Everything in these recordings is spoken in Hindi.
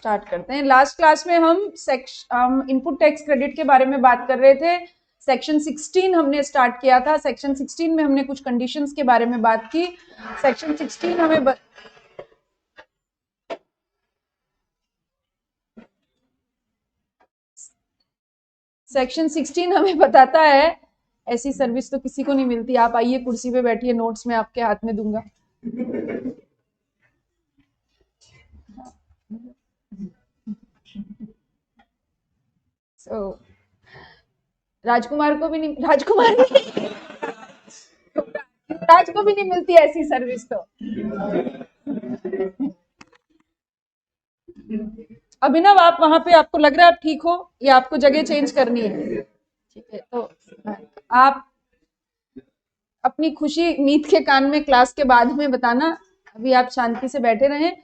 स्टार्ट करते हैं। लास्ट क्लास में हम इनपुट टैक्स क्रेडिट के बारे में बात कर रहे थे। सेक्शन 16 हमने स्टार्ट किया था। सेक्शन 16 में हमने कुछ कंडीशंस के बारे में बात की। सेक्शन 16 हमें सेक्शन 16 हमें बताता है, ऐसी सर्विस तो किसी को नहीं मिलती। आप आइए कुर्सी पे बैठिए, नोट्स में आपके हाथ में दूंगा। राजकुमार को भी नहीं, राज को भी नहीं मिलती ऐसी सर्विस तो। अभिनव, आप वहां पे, आपको लग रहा है आप ठीक हो या आपको जगह चेंज करनी है? ठीक है, तो आप अपनी खुशी मीत के कान में क्लास के बाद में बताना। अभी आप शांति से बैठे रहें।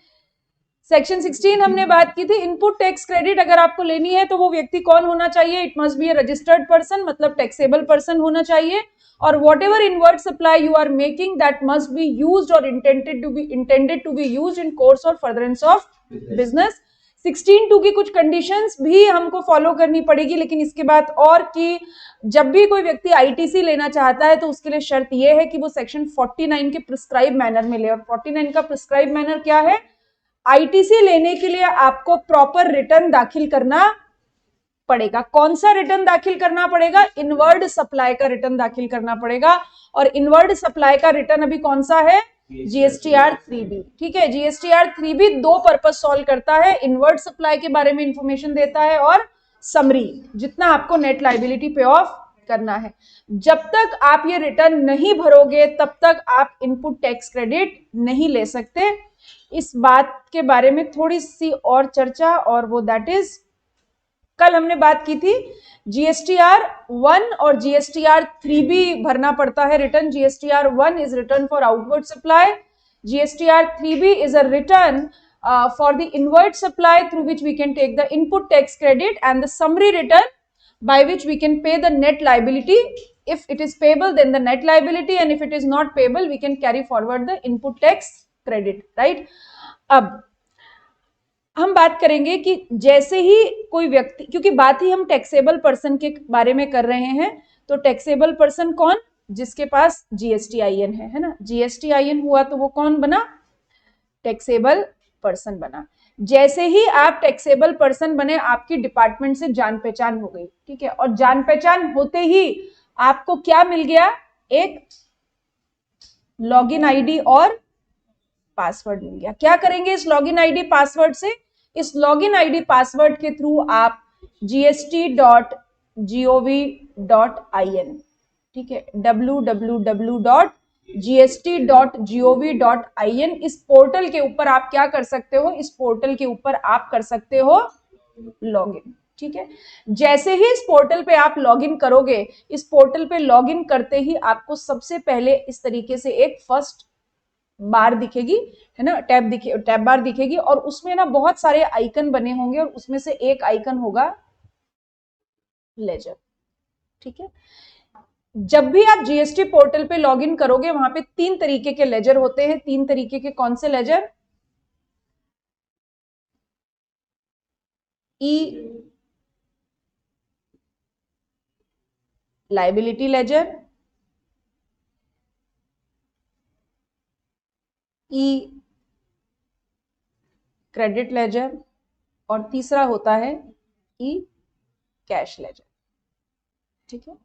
सेक्शन 16 हमने बात की थी। इनपुट टैक्स क्रेडिट अगर आपको लेनी है तो वो व्यक्ति कौन होना चाहिए? It must be a registered person, मतलब टैक्सेबल पर्सन होना चाहिए। और whatever inward supply you are making that must be used और intended to be used in course और फर्दरेंस ऑफ बिजनेस। 16(2) की कुछ कंडीशंस भी हमको फॉलो करनी पड़ेगी, लेकिन इसके बाद और कि जब भी कोई व्यक्ति आईटीसी लेना चाहता है तो उसके लिए शर्त यह है कि वो सेक्शन 49 के प्रिस्क्राइब मैनर में ले। और 49 का प्रिस्क्राइब मैनर क्या है? आईटीसी लेने के लिए आपको प्रॉपर रिटर्न दाखिल करना पड़ेगा। कौन सा रिटर्न दाखिल करना पड़ेगा? इनवर्ड सप्लाई का रिटर्न दाखिल करना पड़ेगा। और इनवर्ड सप्लाई का रिटर्न अभी कौन सा है? GSTR 3B। ठीक है, जीएसटीआर 3B दो पर्पस सॉल्व करता है। इनवर्ड सप्लाई के बारे में इंफॉर्मेशन देता है और समरी, जितना आपको नेट लायबिलिटी पे ऑफ करना है। जब तक आप ये रिटर्न नहीं भरोगे तब तक आप इनपुट टैक्स क्रेडिट नहीं ले सकते। इस बात के बारे में थोड़ी सी और चर्चा, और वो दैट इज, कल हमने बात की थी जीएसटीआर 1 और जीएसटीआर 3B भरना पड़ता है return. GSTR 1 is return for outward supply, GSTR 3B is a return for the inward supply through which we can take the input tax credit, and the summary return by which we can pay the net liability. If it is payable, then the net liability, and if it is not payable, we can carry forward the input tax credit, right? अब हम बात करेंगे कि जैसे ही कोई व्यक्ति, क्योंकि बात ही हम टैक्सेबल पर्सन के बारे में कर रहे हैं, तो टैक्सेबल पर्सन कौन? जिसके पास जीएसटीआईएन है ना। जीएसटीआईएन हुआ तो वो कौन बना? टैक्सेबल पर्सन बना। जैसे ही आप टैक्सेबल पर्सन बने, आपकी डिपार्टमेंट से जान पहचान हो गई। ठीक है, और जान पहचान होते ही आपको क्या मिल गया? एक लॉगिन आईडी और पासवर्ड मिल गया। क्या करेंगे इस लॉगिन आईडी पासवर्ड से? इस लॉगिन आईडी पासवर्ड के थ्रू आप gst.gov.in, ठीक है, www.gst.gov.in, इस पोर्टल के ऊपर आप क्या कर सकते हो? इस पोर्टल के ऊपर आप कर सकते हो लॉगिन। ठीक है, जैसे ही इस पोर्टल पे आप लॉगिन करोगे, इस पोर्टल पे लॉगिन करते ही आपको सबसे पहले इस तरीके से एक फर्स्ट बार दिखेगी, है ना, टैब बार दिखेगी, और उसमें ना बहुत सारे आइकन बने होंगे, और उसमें से एक आइकन होगा लेजर। ठीक है, जब भी आप जीएसटी पोर्टल पे लॉगिन करोगे, वहां पे 3 तरीके के लेजर होते हैं। 3 तरीके के कौन से लेजर? ई लायबिलिटी लेजर, ई क्रेडिट लेजर, और तीसरा होता है ई कैश लेजर। ठीक है,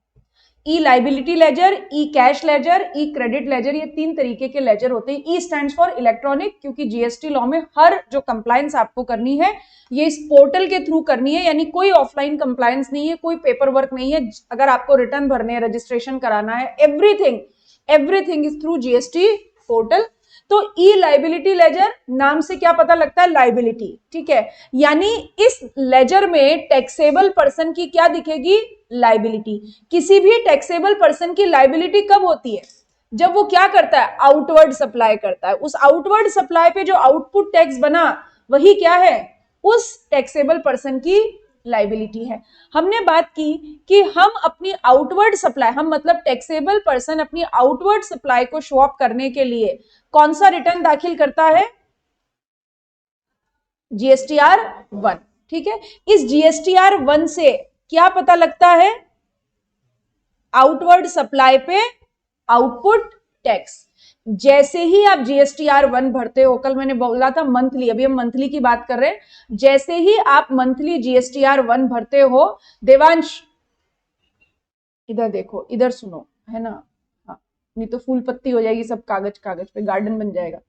ई लायबिलिटी लेजर, ई कैश लेजर, ई क्रेडिट लेजर, ये 3 तरीके के लेजर होते हैं। ई स्टैंड्स फॉर इलेक्ट्रॉनिक, क्योंकि जीएसटी लॉ में हर जो कंप्लायंस आपको करनी है ये इस पोर्टल के थ्रू करनी है, यानी कोई ऑफलाइन कंप्लायंस नहीं है, कोई पेपर वर्क नहीं है। अगर आपको रिटर्न भरने हैं, रजिस्ट्रेशन कराना है, everything is through GST portal. तो ई लायबिलिटी लेजर नाम से क्या पता लगता है? लायबिलिटी। ठीक है, यानी इस लेजर में टैक्सेबल पर्सन की क्या दिखेगी? लायबिलिटी। किसी भी टैक्सेबल पर्सन की लायबिलिटी कब होती है? जब वो क्या करता है? आउटवर्ड सप्लाई करता है। उस आउटवर्ड सप्लाई पे जो आउटपुट टैक्स बना, वही क्या है? उस टैक्सेबल पर्सन की लायबिलिटी है। हमने बात की कि हम अपनी आउटवर्ड सप्लाई, हम मतलब टैक्सेबल पर्सन अपनी आउटवर्ड सप्लाई को शो ऑफ करने के लिए कौन सा रिटर्न दाखिल करता है? GSTR 1, ठीक है। इस GSTR 1 से क्या पता लगता है? आउटवर्ड सप्लाई पे आउटपुट टैक्स। जैसे ही आप GSTR 1 भरते हो, कल मैंने बोला था मंथली, अभी हम मंथली की बात कर रहे हैं, जैसे ही आप मंथली GSTR 1 भरते हो, देवांश इधर देखो, इधर सुनो, है ना, हाँ, नहीं तो फूल पत्ती हो जाएगी सब, कागज कागज पे गार्डन बन जाएगा।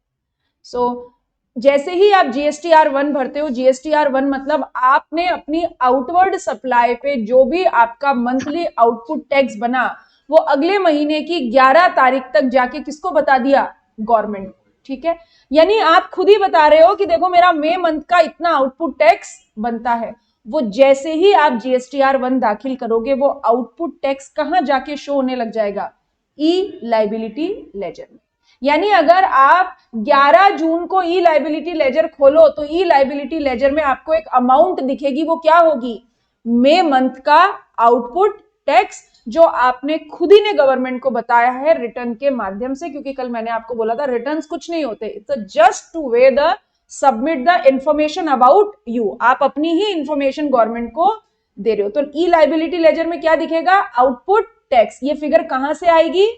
सो जैसे ही आप GSTR 1 भरते हो, GSTR 1 मतलब आपने अपनी आउटवर्ड सप्लाई पे जो भी आपका मंथली आउटपुट टैक्स बना, वो अगले महीने की 11 तारीख तक जाके किसको बता दिया? गवर्नमेंट, ठीक है। यानी आप खुद ही बता रहे हो कि देखो मेरा मई मंथ का इतना आउटपुट टैक्स बनता है। वो जैसे ही आप GSTR 1 दाखिल करोगे, वो आउटपुट टैक्स कहां जाके शो होने लग जाएगा? ई लाइबिलिटी लेजर में। यानी अगर आप 11 जून को ई लाइबिलिटी लेजर खोलो, तो ई लाइबिलिटी लेजर में आपको एक अमाउंट दिखेगी, वो क्या होगी? मई मंथ का आउटपुट टैक्स, जो आपने खुद ही ने गवर्नमेंट को बताया है रिटर्न के माध्यम से, क्योंकि कल मैंने आपको बोला था रिटर्न्स कुछ नहीं होते, it's just two way the submit the information about you. आप अपनी ही इंफॉर्मेशन गवर्नमेंट को दे रहे हो। तो ई लाइबिलिटी लेजर में क्या दिखेगा? Output tax. ये फिगर कहां से आएगी?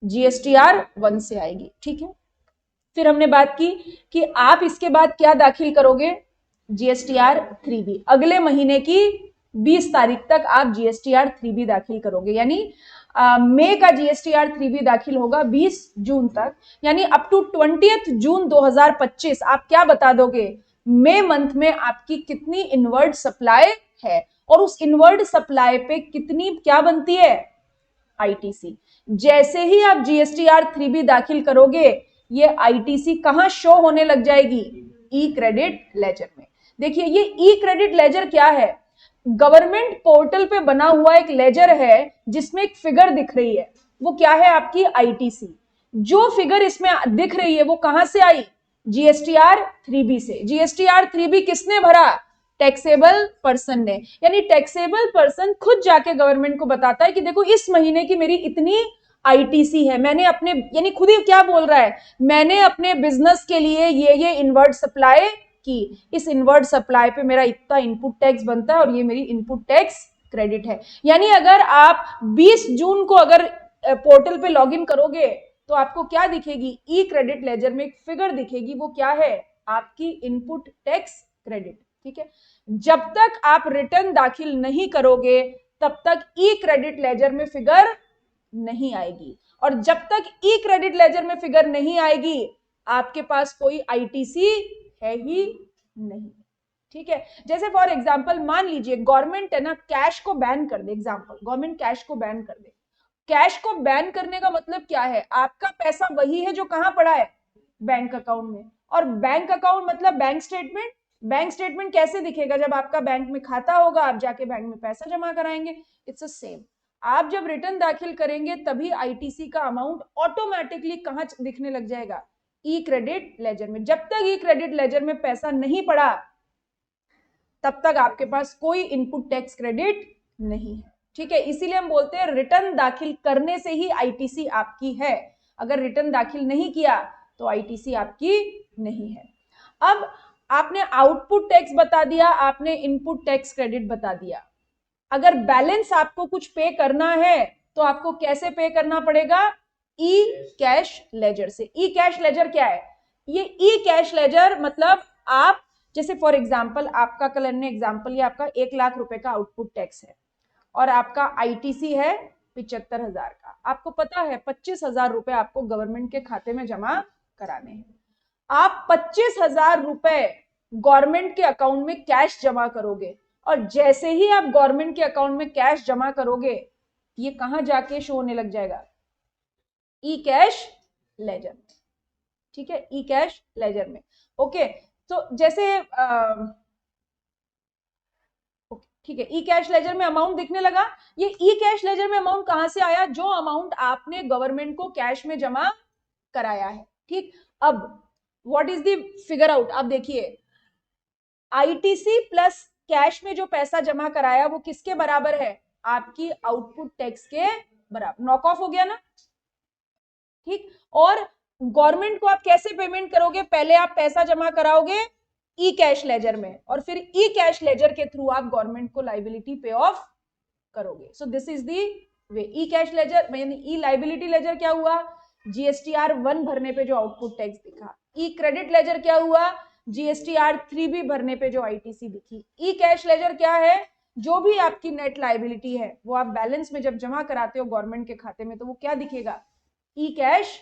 GSTR 1 से आएगी, ठीक है। फिर हमने बात की कि आप इसके बाद क्या दाखिल करोगे? GSTR 3B। अगले महीने की 20 तारीख तक आप GSTR 3B दाखिल करोगे, यानी मई का GSTR 3B दाखिल होगा 20 जून तक, यानी अप टू 20 जून 2025 आप क्या बता दोगे? मई मंथ में आपकी कितनी इनवर्ड सप्लाई है, और उस इनवर्ड सप्लाई पे कितनी क्या बनती है? ITC। जैसे ही आप GSTR 3B दाखिल करोगे, ये ITC कहां शो होने लग जाएगी? ई क्रेडिट लेजर में। देखिए ये ई क्रेडिट लेजर क्या है? गवर्नमेंट पोर्टल पे बना हुआ एक लेजर है जिसमें एक फिगर दिख रही है, वो क्या है? आपकी ITC। जो फिगर इसमें दिख रही है वो कहां से आई? GSTR 3B से। GSTR 3B किसने भरा? टैक्सेबल पर्सन ने। यानी टैक्सेबल पर्सन खुद जाके गवर्नमेंट को बताता है कि देखो इस महीने की मेरी इतनी ITC है, मैंने अपने, यानी खुद ही क्या बोल रहा है, मैंने अपने बिजनेस के लिए ये इनवर्ड सप्लाई की, इस इनवर्ड सप्लाई पे मेरा इतना इनपुट टैक्स बनता है और ये मेरी इनपुट टैक्स क्रेडिट है। यानी अगर आप 20 जून को अगर पोर्टल पे लॉगिन करोगे, तो आपको क्या दिखेगी? ई क्रेडिट लेजर में एक फिगर दिखेगी, वो क्या है? आपकी इनपुट टैक्स क्रेडिट, ठीक है। जब तक आप रिटर्न दाखिल नहीं करोगे, तब तक ई क्रेडिट लेजर में फिगर नहीं आएगी, और जब तक ई क्रेडिट लेजर में फिगर नहीं आएगी, आपके पास कोई ITC है ही नहीं, ठीक है। जैसे फॉर एग्जांपल मान लीजिए गवर्नमेंट है ना, कैश को बैन कर दे, एग्जांपल गवर्नमेंट कैश को बैन कर दे। कैश को बैन करने का मतलब क्या है? आपका पैसा वही है जो कहां पड़ा है? बैंक अकाउंट में। और बैंक अकाउंट मतलब बैंक स्टेटमेंट। बैंक स्टेटमेंट कैसे दिखेगा? जब आपका बैंक में खाता होगा, आप जाके बैंक में पैसा जमा कराएंगे। It's the same. आप जब रिटर्न दाखिल करेंगे तभी ITC का अमाउंट ऑटोमेटिकली कहां दिखने लग जाएगा? ई क्रेडिट लेजर में। जब तक ई क्रेडिट लेजर में पैसा नहीं पड़ा, तब तक आपके पास कोई इनपुट टैक्स क्रेडिट नहीं है, ठीक है। इसीलिए हम बोलते हैं रिटर्न दाखिल करने से ही ITC आपकी है। अगर रिटर्न दाखिल नहीं किया तो ITC आपकी नहीं है। अब आपने आउटपुट टैक्स बता दिया, आपने इनपुट टैक्स क्रेडिट बता दिया। अगर बैलेंस आपको कुछ पे करना है तो आपको कैसे पे करना पड़ेगा? ई कैश लेजर से। ई कैश लेजर क्या है? ये ई कैश लेजर मतलब आप, जैसे फॉर एग्जांपल आपका, कल ने एग्जांपल ये आपका 1 लाख रुपए का आउटपुट टैक्स है और आपका ITC है 75,000 का। आपको पता है 25,000 रुपए आपको गवर्नमेंट के खाते में जमा कराने हैं। आप 25,000 रुपए गवर्नमेंट के अकाउंट में कैश जमा करोगे, और जैसे ही आप गवर्नमेंट के अकाउंट में कैश जमा करोगे, ये कहां जाके शो होने लग जाएगा? ई कैश लेजर, ठीक है, ई कैश लेजर में। ओके, तो जैसे ठीक है, ई कैश लेजर में अमाउंट दिखने लगा। ये ई कैश लेजर में अमाउंट कहां से आया? जो अमाउंट आपने गवर्नमेंट को कैश में जमा कराया है, ठीक। अब what is the figure out? आप देखिए ITC प्लस कैश में जो पैसा जमा कराया वो किसके बराबर है? आपकी आउटपुट टैक्स के बराबर। नॉक ऑफ हो गया ना, ठीक। और गवर्नमेंट को आप कैसे पेमेंट करोगे? पहले आप पैसा जमा कराओगे ई कैश लेजर में, और फिर ई कैश लेजर के थ्रू आप गवर्नमेंट को लाइबिलिटी पे ऑफ करोगे। So this is the way. E cash ledger यानी ई लाइबिलिटी लेजर क्या हुआ, जीएसटीआर 1 भरने पे जो आउटपुट टैक्स दिखा। ई क्रेडिट लेजर क्या हुआ, जीएसटीआर 3 भी भरने पे जो आईटीसी दिखी। ई कैश लेजर क्या है, जो भी आपकी नेट लाइबिलिटी है वो आप बैलेंस में जब जमा कराते हो गवर्नमेंट के खाते में तो वो क्या दिखेगा, ई कैश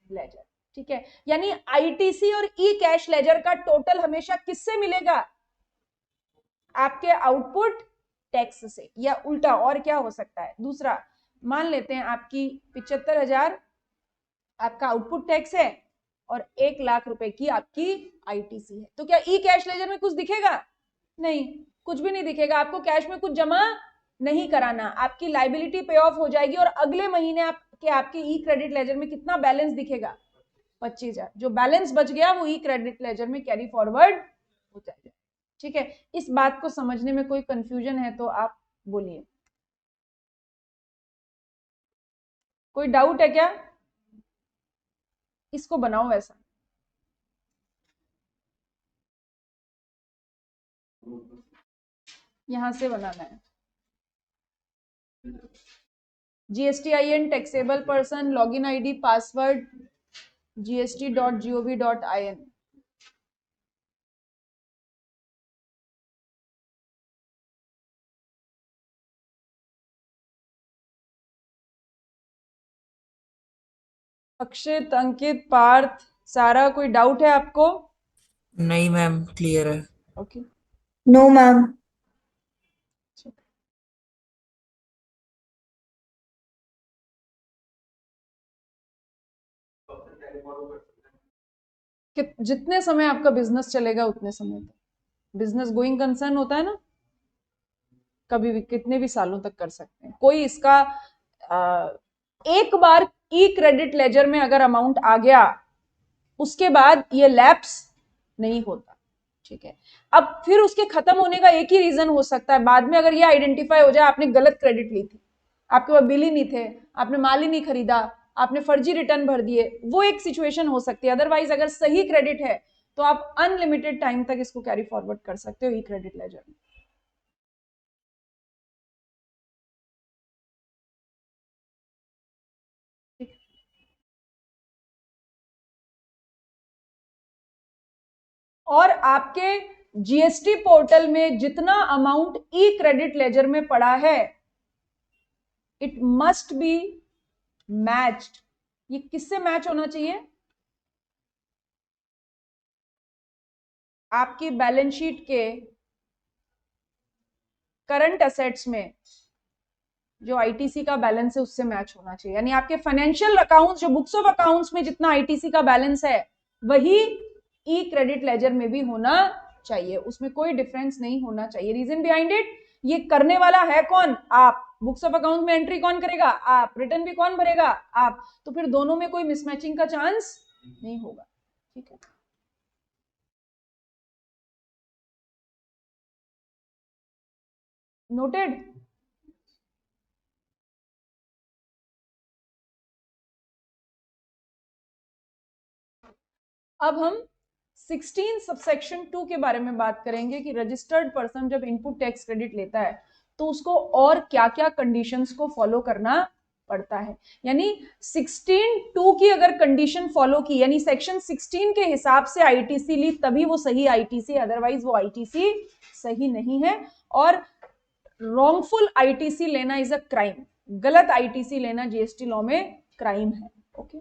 लेजर। ठीक है, यानी आईटीसी और ई कैश लेजर का टोटल हमेशा किससे मिलेगा, आपके आउटपुट टैक्स से, या उल्टा और क्या हो सकता है। दूसरा, मान लेते हैं आपकी 75,000 आपका आउटपुट टैक्स है और 1 लाख रुपए की आपकी आईटीसी है, तो क्या ई कैश लेजर में कुछ दिखेगा, नहीं, कुछ भी नहीं दिखेगा। आपको कैश में कुछ जमा नहीं कराना, आपकी लाइबिलिटी पे ऑफ हो जाएगी और अगले महीने आपके ई क्रेडिट लेजर में कितना बैलेंस दिखेगा, 25,000। जो बैलेंस बच गया वो ई क्रेडिट लेजर में कैरी फॉरवर्ड हो जाएगा। ठीक है, इस बात को समझने में कोई कंफ्यूजन है तो आप बोलिए, कोई डाउट है क्या, इसको बनाओ वैसा। यहां से बनाना है, GSTIN taxable person, login ID, password gst.gov.in। Akshit, Ankit, Parth, Sara, कोई डाउट है आपको? नहीं मैम, क्लियर है। Okay, no ma'am. जितने समय आपका बिजनेस चलेगा उतने समय तक, बिजनेस गोइंग कंसर्न होता है ना, कभी भी कितने भी सालों तक कर सकते हैं। कोई इसका एक बार ई क्रेडिट लेजर में अगर अमाउंट आ गया उसके बाद ये लैप्स नहीं होता। ठीक है, अब फिर उसके खत्म होने का एक ही रीजन हो सकता है, बाद में अगर ये आइडेंटिफाई हो जाए आपने गलत क्रेडिट ली थी, आपके पास बिल ही नहीं थे, आपने माल ही नहीं खरीदा, आपने फर्जी रिटर्न भर दिए, वो एक सिचुएशन हो सकती है। अदरवाइज अगर सही क्रेडिट है तो आप अनलिमिटेड टाइम तक इसको कैरी फॉरवर्ड कर सकते हो ई क्रेडिट लेजर में। और आपके जीएसटी पोर्टल में जितना अमाउंट ई क्रेडिट लेजर में पड़ा है, इट मस्ट बी मैच्ड। ये किससे मैच होना चाहिए, आपकी बैलेंस शीट के करंट एसेट्स में जो आईटीसी का बैलेंस है उससे मैच होना चाहिए। यानी आपके फाइनेंशियल अकाउंट्स, जो बुक्स ऑफ अकाउंट्स में जितना आईटीसी का बैलेंस है वही ई क्रेडिट लेजर में भी होना चाहिए, उसमें कोई डिफरेंस नहीं होना चाहिए। रीजन बिहाइंड इट, ये करने वाला है कौन, आप। बुक्स ऑफ अकाउंट में एंट्री कौन करेगा, आप। रिटर्न भी कौन भरेगा, आप। तो फिर दोनों में कोई मिसमैचिंग का चांस नहीं होगा। ठीक है, नोटेड। अब हम 16 सबसेक्शन 2 के बारे में बात करेंगे कि रजिस्टर्ड पर्सन जब इनपुट टैक्स क्रेडिट लेता है तो उसको और क्या क्या कंडीशंस को फॉलो करना पड़ता है। यानी 16(2) की अगर कंडीशन फॉलो की, यानी सेक्शन 16 के हिसाब से आईटीसी ली तभी वो सही आईटीसी, अदरवाइज वो आईटीसी सही नहीं है। और रॉन्गफुल आईटीसी लेना इज अ क्राइम, गलत आईटीसी लेना जीएसटी लॉ में क्राइम है। ओके,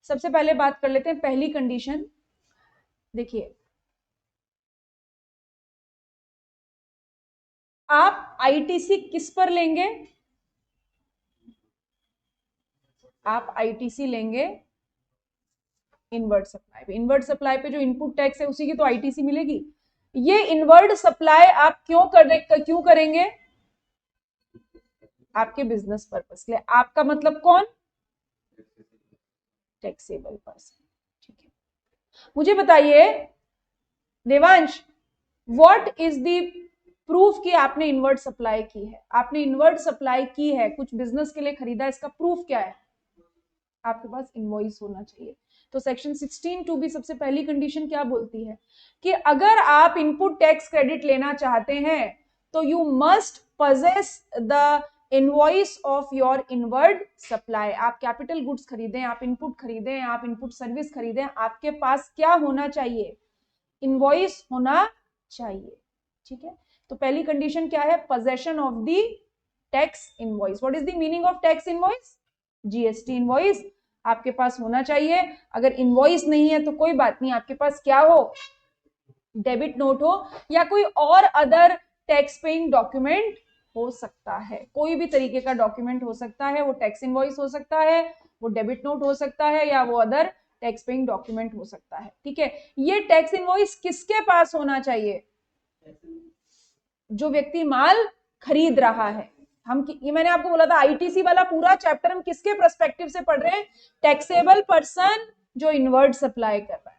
सबसे पहले बात कर लेते हैं पहली कंडीशन। देखिए, आप आईटीसी किस पर लेंगे, आप आईटीसी लेंगे इनवर्ट सप्लाई पे। इनवर्ट सप्लाई पे जो इनपुट टैक्स है उसी की तो आईटीसी मिलेगी। ये इनवर्ट सप्लाई आप क्यों करेंगे, आपके बिजनेस पर्पस के लिए। आपका मतलब कौन, टैक्सेबल पर्सन। ठीक है, मुझे बताइए Devansh, what is the proof कि आपने इनवर्ट सप्लाई की है। आपने इनवर्ट सप्लाई की है, कुछ बिजनेस के लिए खरीदा, इसका प्रूफ क्या है, आपके पास इनवॉइस होना चाहिए। तो सेक्शन 16(2) भी सबसे पहली कंडीशन क्या बोलती है कि अगर आप इनपुट टैक्स क्रेडिट लेना चाहते हैं तो you must possess the invoice of your inward supply. आप कैपिटल गुड्स खरीदें, आप इनपुट खरीदें, आप इनपुट सर्विस खरीदें, आपके पास क्या होना चाहिए? इनवॉइस होना चाहिए। ठीक है, तो पहली कंडीशन क्या है? possession of the tax invoice. What is the meaning of tax invoice? GST invoice आपके पास होना चाहिए। अगर इनवॉइस नहीं है तो कोई बात नहीं, आपके पास क्या हो? डेबिट नोट हो या कोई और अदर टैक्स पेइंग डॉक्यूमेंट हो सकता है। कोई भी तरीके का डॉक्यूमेंट हो सकता है, वो टैक्स इनवॉइस हो सकता है, वो डेबिट नोट हो सकता है, या वो अदर टैक्स पेइंग डॉक्यूमेंट हो सकता है। ठीक है, ये टैक्स इनवॉइस किसके पास होना चाहिए? जो व्यक्ति माल खरीद रहा है। ये मैंने आपको बोला था आईटीसी वाला पूरा चैप्टर हम किसके पर्सपेक्टिव से पढ़ रहे हैं? टैक्सेबल पर्सन जो इनवर्ड सप्लाई कर रहा है।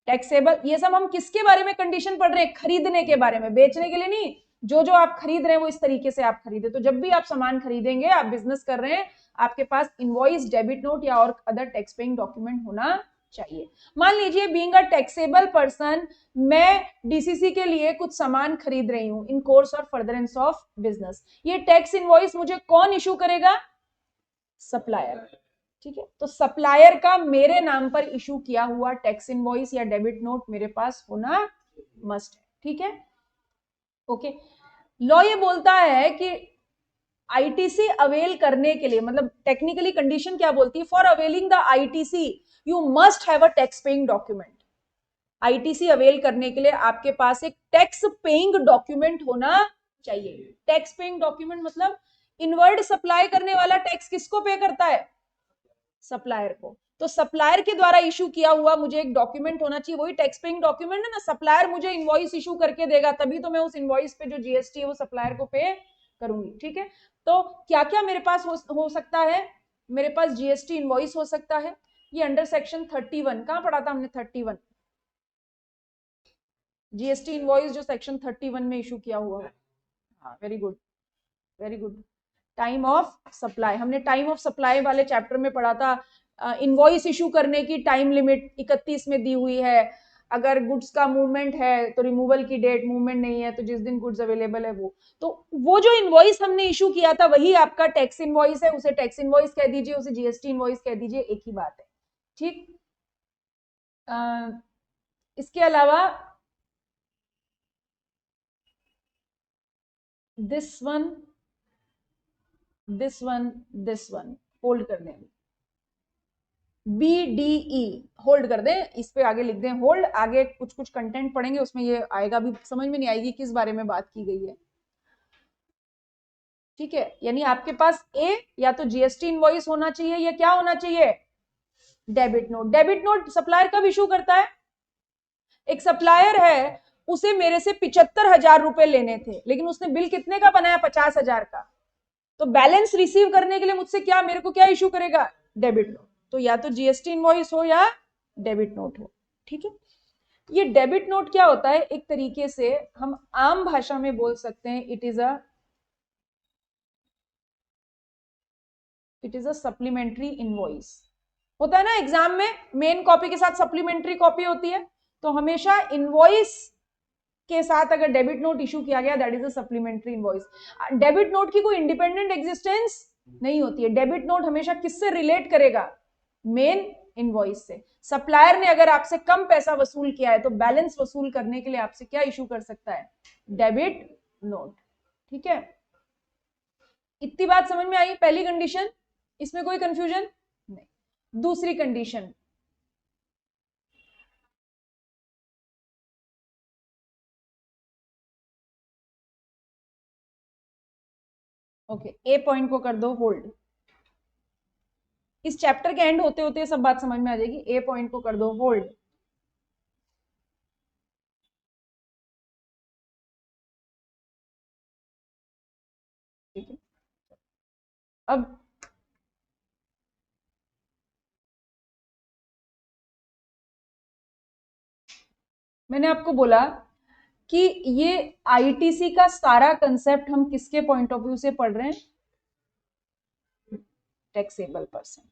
टैक्सेबल, ये सब हम किसके बारे में कंडीशन पढ़ रहे हैं? खरीदने के बारे में, बेचने के लिए नहीं। जो जो आप खरीद रहे हैं वो इस तरीके से आप खरीदे। तो जब भी आप सामान खरीदेंगे, आप बिजनेस कर रहे हैं, आपके पास इनवॉइस, डेबिट नोट या और अदर टैक्स पेइंग डॉक्यूमेंट होना चाहिए। मान लीजिए बीइंग अ टैक्सेबल पर्सन, मैं डीसीसी के लिए कुछ सामान खरीद रही हूं इन कोर्स और फर्दरेंस ऑफ बिजनेस। ये टैक्स इनवॉइस मुझे कौन इशू करेगा? सप्लायर। ठीक है, तो सप्लायर का मेरे नाम पर इशू किया हुआ टैक्स इनवॉइस या डेबिट नोट मेरे पास होना मस्ट है। ठीक है, ओके। लॉ ये बोलता है कि आईटीसी अवेल करने के लिए, मतलब टेक्निकली कंडीशन क्या बोलती है? For availing the ITC you must have a tax paying document. ITC avail करने के लिए आपके पास एक टैक्स पेइंग डॉक्यूमेंट होना चाहिए। टैक्स पेइंग डॉक्यूमेंट मतलब इनवर्ड सप्लाई करने वाला टैक्स किसको पे करता है? सप्लायर को। तो सप्लायर के द्वारा इशू किया हुआ मुझे एक डॉक्यूमेंट होना चाहिए, वही टैक्स पेइंग डॉक्यूमेंट है ना। सप्लायर मुझे इनवॉइस इशू करके देगा, तभी तो मैं उस इनवॉइस पे जो जीएसटी है वो सप्लायर को पे करूंगी। ठीक है, तो क्या क्या मेरे पास हो सकता है? मेरे पास जीएसटी इनवॉइस हो सकता है, ये अंडर सेक्शन 31। कहां पढ़ा था हमने? 31 जीएसटी इनवॉइस जो सेक्शन 31 में इशू किया हुआ है। हाँ, very good, very good. Time of supply, हमने टाइम ऑफ सप्लाई वाले चैप्टर में पढ़ा था। इनवॉइस इशू करने की टाइम लिमिट 31 में दी हुई है। अगर गुड्स का मूवमेंट है तो रिमूवल की डेट, मूवमेंट नहीं है तो जिस दिन गुड्स अवेलेबल है वो जो इनवॉइस हमने इशू किया था वही आपका टैक्स इनवॉइस है। उसे टैक्स इनवॉइस कह दीजिए, उसे जीएसटी इनवॉइस कह दीजिए, एक ही बात है। ठीक, इसके अलावा दिस वन होल्ड कर दें, BDE होल्ड कर दें, इस पे आगे लिख दें होल्ड। आगे कुछ कुछ कंटेंट पढ़ेंगे उसमें ये आएगा, भी समझ में नहीं आएगी किस बारे में बात की गई है। ठीक है, यानी आपके पास या तो जीएसटी इनवॉइस होना चाहिए या क्या होना चाहिए? Debit note. Debit note supplier कब इशू करता है? एक सप्लायर है, उसे मेरे से 75,000 रुपए लेने थे, लेकिन उसने बिल कितने का बनाया? 50,000 का। तो बैलेंस रिसीव करने के लिए मुझसे क्या, मेरे को क्या इशू करेगा? Debit note. तो या तो जीएसटी इनवॉइस हो या डेबिट नोट हो। ठीक है, ये डेबिट नोट क्या होता है? एक तरीके से हम आम भाषा में बोल सकते हैं it is a supplementary invoice. होता है ना एग्जाम में, मेन कॉपी के साथ सप्लीमेंट्री कॉपी होती है, तो हमेशा इनवॉइस के साथ अगर डेबिट नोट इशू किया गया that is a supplementary invoice. Debit note की कोई इंडिपेंडेंट एग्जिस्टेंस नहीं होती है। डेबिट नोट हमेशा किससे रिलेट करेगा? मेन इनवॉइस से। सप्लायर ने अगर आपसे कम पैसा वसूल किया है तो बैलेंस वसूल करने के लिए आपसे क्या इशू कर सकता है? Debit note. ठीक है, इतनी बात समझ में आई? पहली कंडीशन, इसमें कोई कंफ्यूजन नहीं। दूसरी कंडीशन, ओके, ए पॉइंट को कर दो होल्ड। इस चैप्टर के एंड होते होते सब बात समझ में आ जाएगी। ए पॉइंट को कर दो होल्ड। ठीक है, अब मैंने आपको बोला कि ये आईटीसी का सारा कंसेप्ट हम किसके पॉइंट ऑफ व्यू से पढ़ रहे हैं? Taxable person.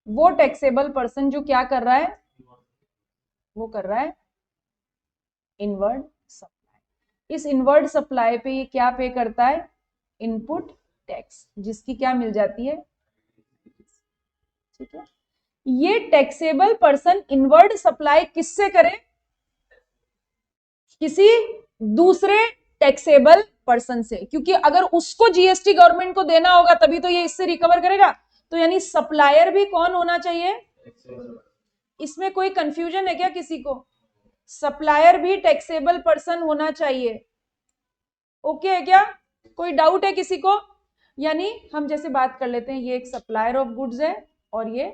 वो टैक्सेबल पर्सन जो क्या कर रहा है, वो कर रहा है इनवर्ड सप्लाई। इस इनवर्ड सप्लाई पे ये क्या पे करता है, इनपुट टैक्स, जिसकी क्या मिल जाती है, ठीक है। ये टैक्सेबल पर्सन इनवर्ड सप्लाई किससे करे, किसी दूसरे टैक्सेबल पर्सन से, क्योंकि अगर उसको जीएसटी गवर्नमेंट को देना होगा तभी तो ये इससे रिकवर करेगा। तो यानी सप्लायर भी कौन होना चाहिए, इसमें कोई कंफ्यूजन है क्या किसी को, सप्लायर भी टैक्सेबल पर्सन होना चाहिए। ओके है क्या, कोई डाउट है किसी को? यानी हम जैसे बात कर लेते हैं, ये एक सप्लायर ऑफ गुड्स है और ये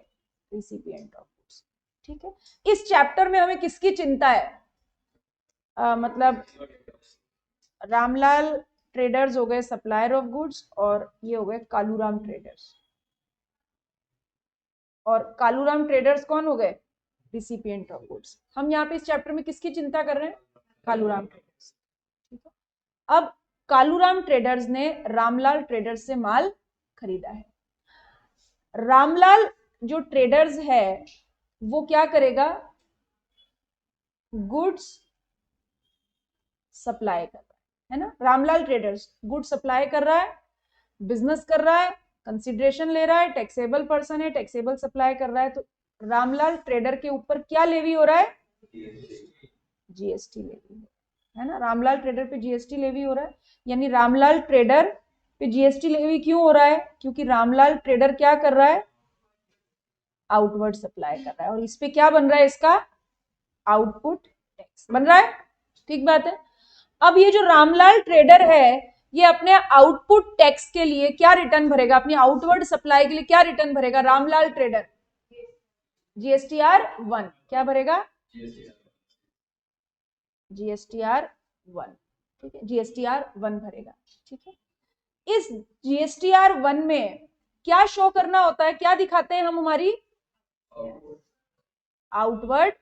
रिसिपिएंट ऑफ गुड्स, ठीक है। इस चैप्टर में हमें किसकी चिंता है, मतलब रामलाल ट्रेडर्स हो गए सप्लायर ऑफ गुड्स और ये हो गए कालूराम ट्रेडर्स, और कालूराम ट्रेडर्स कौन हो गए, रिसिपिएंट ऑफ गुड्स। हम यहाँ पे इस चैप्टर में किसकी चिंता कर रहे हैं, कालूराम ट्रेडर्स, ठीक है। अब कालूराम ट्रेडर्स ने रामलाल ट्रेडर्स से माल खरीदा है। रामलाल जो ट्रेडर्स है वो क्या करेगा, गुड्स सप्लाई कर रहा है ना, रामलाल ट्रेडर्स गुड सप्लाई कर रहा है, बिजनेस कर रहा है, कंसिडरेशन ले रहा है, टैक्सेबल पर्सन है, टैक्सेबल सप्लाई कर रहा है। तो रामलाल ट्रेडर के ऊपर क्या लेवी हो रहा है, जीएसटी लेवी है ना, रामलाल ट्रेडर पे जीएसटी लेवी हो रहा है। यानी रामलाल ट्रेडर पे जीएसटी लेवी क्यों हो रहा है, क्योंकि रामलाल ट्रेडर क्या कर रहा है, आउटवर्ड सप्लाई कर रहा है, और इस पे क्या बन रहा है, इसका आउटपुट टैक्स बन रहा है, ठीक बात है। अब ये जो रामलाल ट्रेडर है ये अपने आउटपुट टैक्स के लिए क्या रिटर्न भरेगा, अपनी आउटवर्ड सप्लाई के लिए क्या रिटर्न भरेगा रामलाल ट्रेडर, GSTR-1 क्या भरेगा, GSTR-1, ठीक है, GSTR-1 भरेगा, ठीक है। इस GSTR-1 में क्या शो करना होता है, क्या दिखाते हैं हम, हमारी आउटवर्ड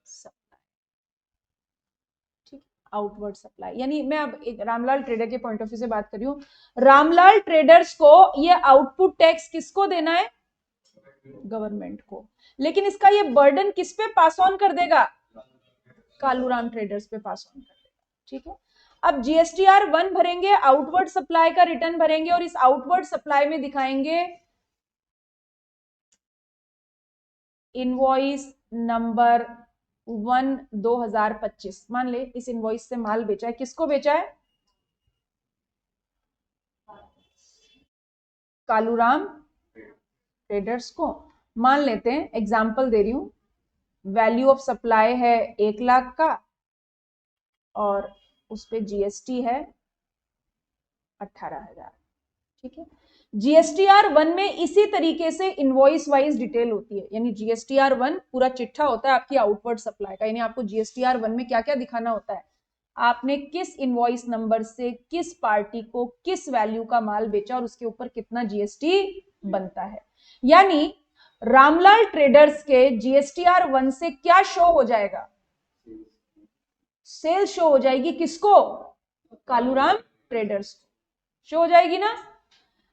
सप्लाई, ठीक, आउटवर्ड सप्लाई। यानी मैं अब एक रामलाल ट्रेडर के पॉइंट ऑफ व्यू से बात कर रही हूं, रामलाल ट्रेडर्स को ये आउटपुट टैक्स किसको देना है, गवर्नमेंट को, लेकिन इसका ये बर्डन किस पे पास ऑन कर देगा, कालूराम ट्रेडर्स पे पास ऑन कर देगा, ठीक है। अब GSTR-1 भरेंगे, आउटवर्ड सप्लाई का रिटर्न भरेंगे, और इस आउटवर्ड सप्लाई में दिखाएंगे इनवॉइस नंबर 1 2025। मान ले इस इनवॉइस से माल बेचा है, किसको बेचा है, कालूराम ट्रेडर्स को। मान लेते हैं, एग्जांपल दे रही हूं, वैल्यू ऑफ सप्लाई है 1 लाख का और उस पे जीएसटी है 18,000, ठीक है। GSTR-1 में इसी तरीके से इनवॉइस वाइज डिटेल होती है, यानी GSTR-1 पूरा चिट्ठा होता है आपकी आउटवर्ड सप्लाई का, यानी आपको GSTR-1 में क्या क्या दिखाना होता है, आपने किस इनवॉइस नंबर से किस पार्टी को किस वैल्यू का माल बेचा और उसके ऊपर कितना जीएसटी बनता है। यानी रामलाल ट्रेडर्स के GSTR-1 से क्या शो हो जाएगा, सेल शो हो जाएगी, किसको, कालूराम ट्रेडर्स शो हो जाएगी ना।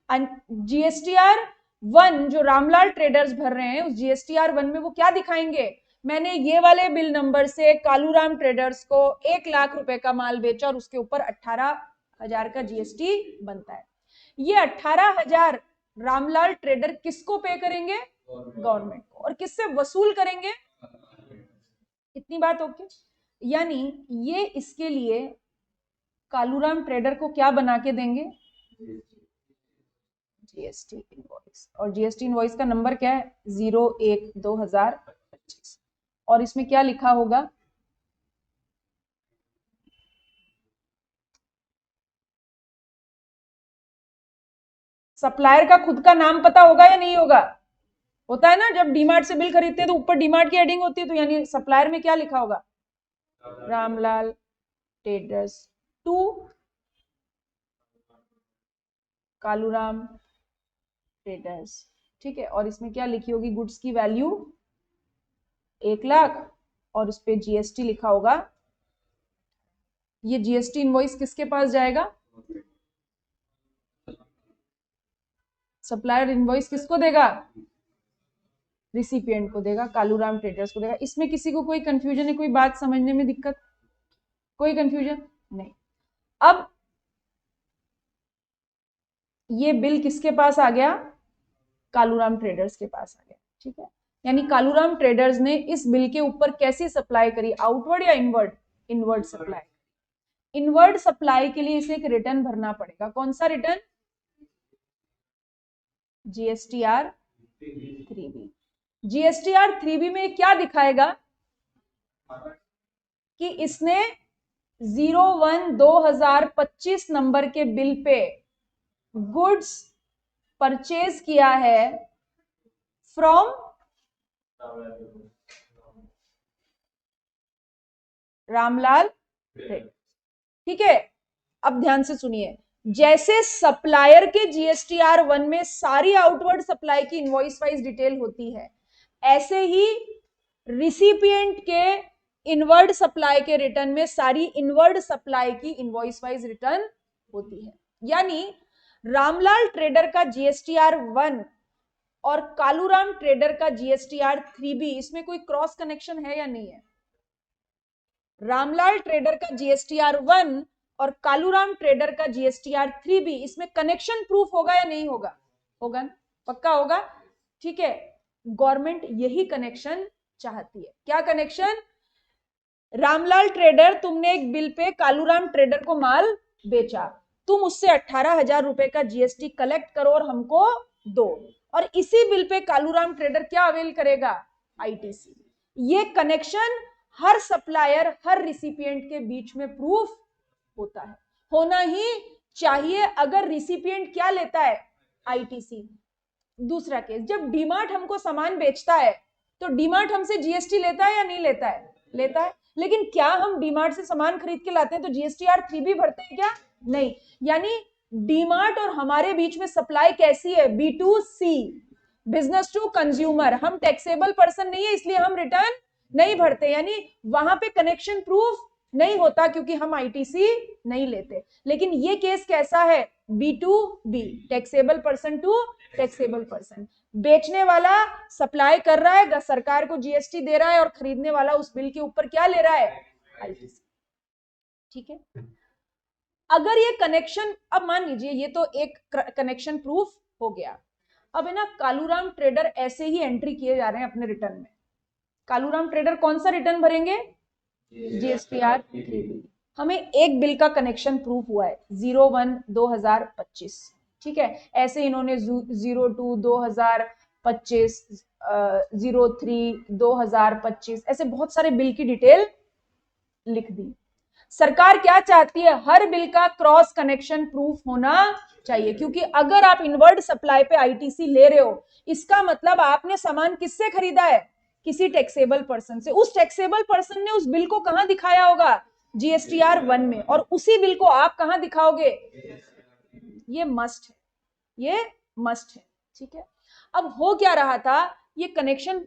GSTR-1 जो रामलाल ट्रेडर्स भर रहे हैं, उस GSTR-1 में वो क्या दिखाएंगे, मैंने ये वाले बिल नंबर से कालूराम ट्रेडर्स को 1 लाख रुपए का माल बेचा और उसके ऊपर 18,000 का जीएसटी बनता है। ये 18,000 रामलाल ट्रेडर किसको पे करेंगे, गवर्नमेंट को, और किससे वसूल करेंगे, इतनी बात ओके। यानी ये इसके लिए कालूराम ट्रेडर को क्या बना के देंगे, जीएसटी इनवॉइस, और जीएसटी इनवॉइस का नंबर क्या है 01/2025, और इसमें क्या लिखा होगा, सप्लायर का खुद का नाम पता होगा या नहीं होगा, होता है ना, जब डीमार्ट से बिल खरीदते हैं तो ऊपर डीमार्ट की हेडिंग होती है, तो यानी सप्लायर में क्या लिखा होगा, Ramlal traders to Kaluram traders, ठीक है। और इसमें क्या लिखी होगी, गुड्स की वैल्यू 1 लाख और उस पे जीएसटी लिखा होगा। ये जीएसटी इनवॉइस किसके पास जाएगा, सप्लायर इनवॉइस किसको देगा, रिसिपिएंट को देगा, कालूराम ट्रेडर्स को देगा। इसमें किसी को कोई कंफ्यूजन है, कोई बात समझने में दिक्कत, कोई कंफ्यूजन नहीं। अब ये बिल किसके पास आ गया? कालूराम ट्रेडर्स के पास आ गया, ठीक है। यानी कालूराम ट्रेडर्स ने इस बिल के ऊपर कैसी सप्लाई करी, आउटवर्ड या inward? Inward supply. Inward supply के लिए इसे एक रिटर्न भरना पड़ेगा। कौन सा return? GSTR 3B। GSTR 3B में क्या दिखाएगा कि इसने 01/2025 नंबर के बिल पे गुड्स परचेज किया है फ्रॉम रामलाल ट्रेडर्स, ठीक है। अब ध्यान से सुनिए, जैसे सप्लायर के जीएसटीआर 1 में सारी आउटवर्ड सप्लाई की इनवॉइस वाइज डिटेल होती है, ऐसे ही रिसिपिएंट के इनवर्ड सप्लाई के रिटर्न में सारी इनवर्ड सप्लाई की इनवॉइस वाइज रिटर्न होती है। यानी रामलाल ट्रेडर का जीएसटीआर 1 और कालूराम ट्रेडर का जीएसटीआर 3B, इसमें कोई क्रॉस कनेक्शन है या नहीं है? रामलाल ट्रेडर का जीएसटीआर 1 और कालूराम ट्रेडर का जीएसटीआर 3B, इसमें कनेक्शन प्रूफ होगा या नहीं होगा? होगा ना, पक्का होगा, ठीक है। गवर्नमेंट यही कनेक्शन चाहती है। क्या कनेक्शन? रामलाल ट्रेडर, तुमने एक बिल पे कालूराम ट्रेडर को माल बेचा, तुम उससे 18,000 रुपए का जीएसटी कलेक्ट करो और हमको दो, और इसी बिल पे कालूराम ट्रेडर क्या अवेल करेगा? आईटीसी। ये कनेक्शन हर सप्लायर, हर रिसिपिएंट के बीच में प्रूफ होता है, होना ही चाहिए। अगर रिसिपिएंट क्या लेता है? आईटीसी। दूसरा केस, जब डीमार्ट हमको सामान बेचता है तो डीमार्ट हमसे जीएसटी लेता है या नहीं लेता है? लेता है। लेकिन क्या हम डीमार्ट से सामान खरीद के लाते हैं तो जीएसटीआर 3B भरते हैं क्या? नहीं। यानी डीमार्ट और हमारे बीच में सप्लाई कैसी है? B2C, business to consumer. हम टैक्सेबल पर्सन नहीं है, इसलिए हम रिटर्न नहीं भरते, यानी वहां पे कनेक्शन प्रूफ नहीं होता क्योंकि हम आईटीसी नहीं लेते। लेकिन ये केस कैसा है? B2B, taxable person to taxable person. बेचने वाला सप्लाई कर रहा है, सरकार को जीएसटी दे रहा है, और खरीदने वाला उस बिल के ऊपर क्या ले रहा है? आईटीसी, ठीक है। अगर ये कनेक्शन, अब मान लीजिए ये तो एक कनेक्शन प्रूफ हो गया। अब है ना, कालूराम ट्रेडर ऐसे ही एंट्री किए जा रहे हैं अपने रिटर्न में। कालूराम ट्रेडर कौन सा रिटर्न भरेंगे? GSTR 3B। हमें एक बिल का कनेक्शन प्रूफ हुआ है 01/2025, ठीक है। ऐसे इन्होंने 02/2025, 03/2025, ऐसे बहुत सारे बिल की डिटेल लिख दी। सरकार क्या चाहती है? हर बिल का क्रॉस कनेक्शन प्रूफ होना चाहिए, क्योंकि अगर आप इनवर्ड सप्लाई पे आईटीसी ले रहे हो, इसका मतलब आपने सामान किससे खरीदा है? किसी टैक्सेबल पर्सन से। उस टैक्सेबल पर्सन ने उस बिल को कहां दिखाया होगा? जीएसटीआर 1 में, और उसी बिल को आप कहां दिखाओगे? ये मस्ट है, ये मस्ट है, ठीक है। अब हो क्या रहा था? ये कनेक्शन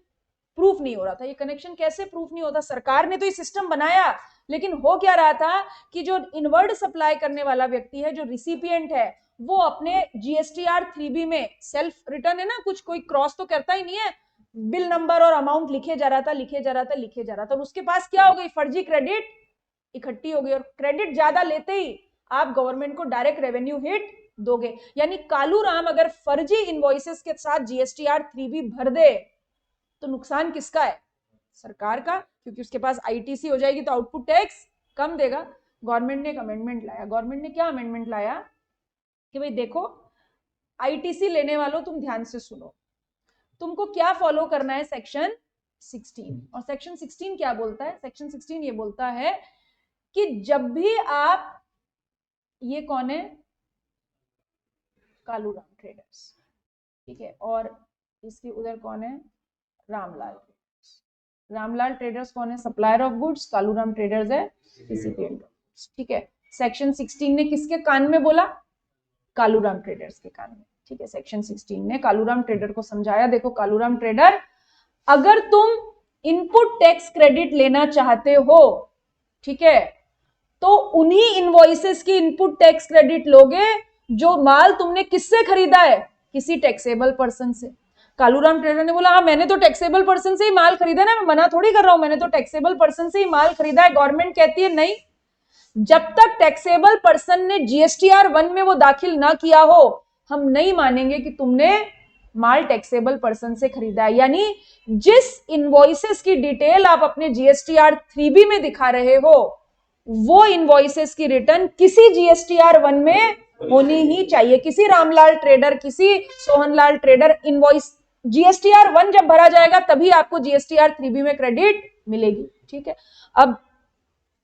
प्रूफ नहीं हो रहा था। ये कनेक्शन कैसे प्रूफ नहीं होता? सरकार ने तो ये सिस्टम बनाया, लेकिन हो क्या रहा था कि जो इनवर्ड सप्लाई करने वाला व्यक्ति है, जो रिसिपिएंट है, वो अपने जीएसटीआर 3B में सेल्फ रिटर्न है ना, कुछ कोई क्रॉस तो करता ही नहीं है, बिल नंबर और अमाउंट लिखे जा रहा था, लिखे जा रहा था, लिखे जा रहा था, और उसके पास क्या हो गई? फर्जी क्रेडिट इकट्ठी हो गई, और क्रेडिट ज्यादा लेते ही आप गवर्नमेंट को डायरेक्ट रेवेन्यू हिट दोगे। यानी कालूराम अगर फर्जी इनवॉइसेस के साथ जीएसटीआर 3B भर दे तो नुकसान किसका है? सरकार का, क्योंकि उसके पास आईटीसी हो जाएगी तो आउटपुट टैक्स कम देगा। गवर्नमेंट ने एक अमेंडमेंट लाया। गवर्नमेंट ने क्या अमेंडमेंट लाया कि भाई देखो, आईटीसी लेने वालों तुम ध्यान से सुनो, तुमको क्या फॉलो करना है? सेक्शन 16। और सेक्शन 16 क्या बोलता है? सेक्शन 16 ये बोलता है कि जब भी आप, ये कौन है? कालूराम ट्रेडर्स, ठीक है, और इसके उधर कौन है? रामलाल ट्रेडर्स। रामलाल ट्रेडर्स कौन है? Supplier of goods. Kaluram traders है रिसिपिएंट, ठीक है। सेक्शन 16 ने किसके कान में बोला? कालूराम ट्रेडर्स के कान में, ठीक है। सेक्शन 16 ने कालूराम ट्रेडर को समझाया, देखो कालूराम ट्रेडर, अगर तुम इनपुट टैक्स क्रेडिट लेना चाहते हो, ठीक है, तो उन्हीं इनवॉइसेस की इनपुट टैक्स क्रेडिट लोगे जो माल तुमने किससे खरीदा है? किसी टैक्सेबल पर्सन से। कालूराम ट्रेडर ने बोला हाँ मैंने तो टैक्सेबल पर्सन से ही माल खरीदा ना, मैं मना थोड़ी कर रहा हूं, मैंने तो टैक्सेबल पर्सन से ही माल खरीदा है। गवर्नमेंट कहती है नहीं, जब तक टैक्सेबल पर्सन ने जीएसटीआर 1 में वो दाखिल ना किया हो हम नहीं मानेंगे कि तुमने माल टैक्सेबल पर्सन से खरीदा है। यानी जिस इनवॉइसेस की डिटेल आप अपने जीएसटीआर 3B में दिखा रहे हो वो इनवॉइसेस की रिटर्न किसी जीएसटीआर 1 में होनी ही चाहिए। किसी रामलाल ट्रेडर, किसी सोहनलाल ट्रेडर इनवॉइस जीएसटीआर 1 जब भरा जाएगा तभी आपको जीएसटीआर 3B में क्रेडिट मिलेगी। ठीक है, अब